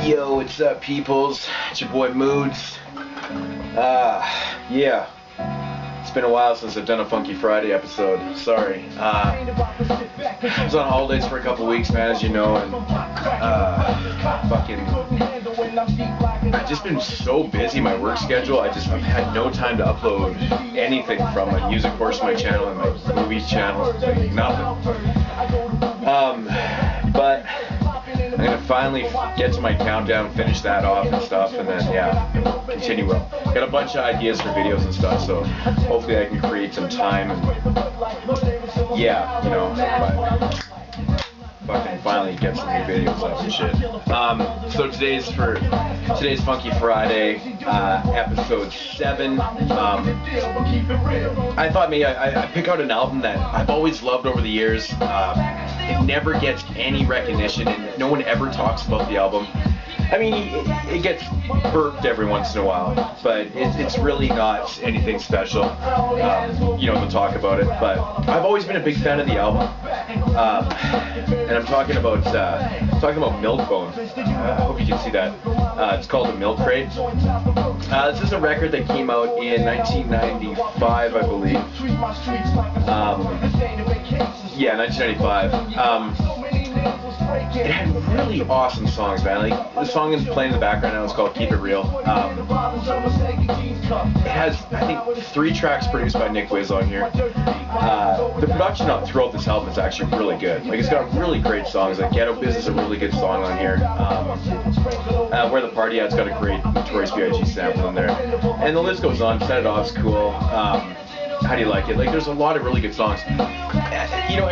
Yo, what's up, peoples? It's your boy Moods. Yeah. It's been a while since I've done a Funky Friday episode. Sorry. I was on holidays for a couple weeks, man, as you know, and I've just been so busy, my work schedule. I've had no time to upload anything from my music course, my channel, and my movies channel. Nothing. But I'm gonna finally get to my countdown, finish that off and stuff, and then continue. Got a bunch of ideas for videos and stuff, so hopefully I can create some time and fucking finally get some new videos up and shit. So today's Funky Friday, episode 7. I thought maybe I pick out an album that I've always loved over the years. It never gets any recognition, and no one ever talks about the album. I mean, it gets burped every once in a while, but it's really not anything special, to talk about it. But I've always been a big fan of the album, and I'm talking about Miilkbone. I hope you can see that. It's called The Milkcrate. This is a record that came out in 1995, I believe. 1995. It had really awesome songs, man. Like, the song is playing in the background now. It's called Keep It Real. It has, I think, 3 tracks produced by Nick Wiz on here. The production throughout this album is actually really good. Like, it's got really great songs. Like, Ghetto Biz is a really good song on here. Where the Party At's got a great Notorious B.I.G. sample in there. And the list goes on. Set It Off's cool. How Do You Like It? Like, there's a lot of really good songs. And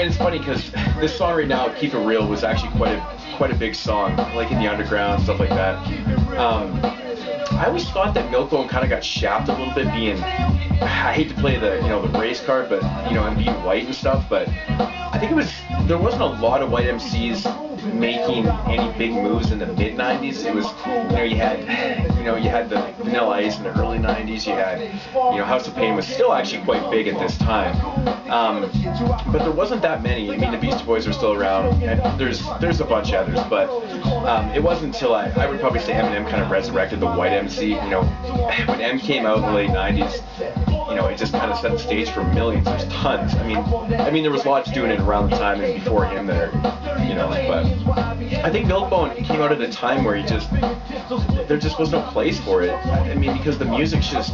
it's funny because this song right now, Keep It Real, was actually quite a big song, like in the underground, stuff like that. I always thought that Miilkbone kind of got shapped a little bit, being, I hate to play the race card, but and being white and stuff, but I think there wasn't a lot of white MCs making any big moves in the mid-90s. It was, you had the Vanilla Ice in the early 90s. You had, House of Pain was still actually quite big at this time. But there wasn't that many. I mean, the Beastie Boys were still around, and there's a bunch of others, but it wasn't until I would probably say Eminem kind of resurrected the white MC. When M came out in the late 90s, it just kind of set the stage for millions. There's tons. I mean, there was lots doing it around the time and before him there, but I think Miilkbone came out at a time where there just was no place for it. I mean, because the music should have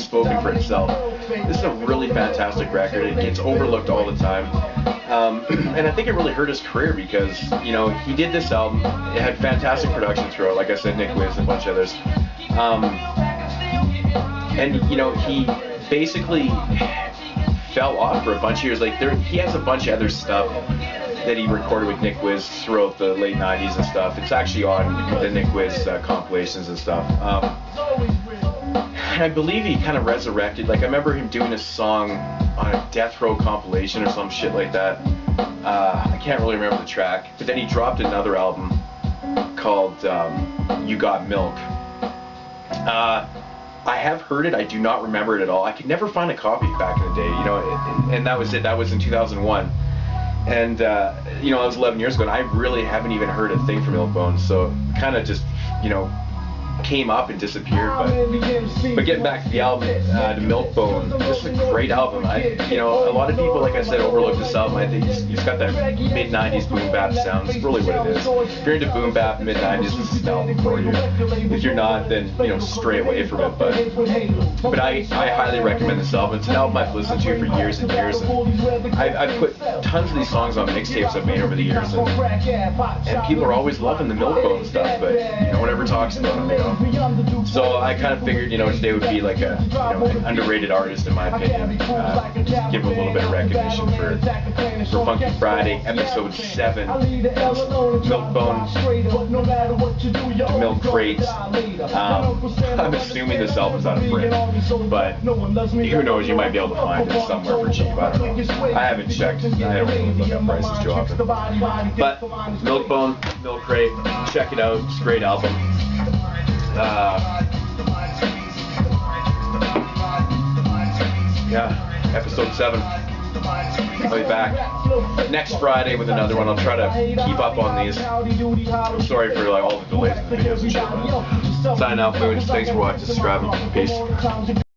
spoken for itself. This is a really fantastic record. It gets overlooked all the time. And I think it really hurt his career because, he did this album. It had fantastic production throughout, like I said, Nick Wiz and a bunch of others. And, he basically fell off for a bunch of years. Like, he has a bunch of other stuff that he recorded with Nick Wiz throughout the late 90s and stuff. It's actually on the Nick Wiz compilations and stuff. And I believe he kind of resurrected. Like, I remember him doing a song on a Death Row compilation or some shit like that. I can't really remember the track. But then he dropped another album called You Got Milk. I have heard it. I do not remember it at all. I could never find a copy back in the day, and that was it. That was in 2001. And, I was 11 years ago, and I really haven't even heard a thing from Miilkbone, so kind of just, came up and disappeared. But getting back to the album, to Miilkbone, this is a great album. A lot of people, like I said, overlook this album. I think he's got that mid-90s boom bap sound. It's really what it is. If you're into boom bap mid-90s, this is an album for you. If you're not, then stray away from it. But I highly recommend this album. It's an album I've listened to for years and years. And I've put tons of these songs on mixtapes I've made over the years, and people are always loving the Miilkbone stuff, but no one ever talks about them. So I kind of figured, today would be like an underrated artist in my opinion. Just give him a little bit of recognition for Funky Friday, episode 7. Miilkbone-Da Milkcrate. I'm assuming this album's out of print, but who knows? You might be able to find it somewhere for cheap. I don't know. I haven't checked. I don't really look up prices too often. But Miilkbone-Da Milkcrate, check it out. It's a great album. Episode 7. I'll be back next Friday with another one. I'll try to keep up on these. I'm sorry for like all the delays in the videos and shit. Signing out, Moons. Thanks for watching. Subscribing. Peace.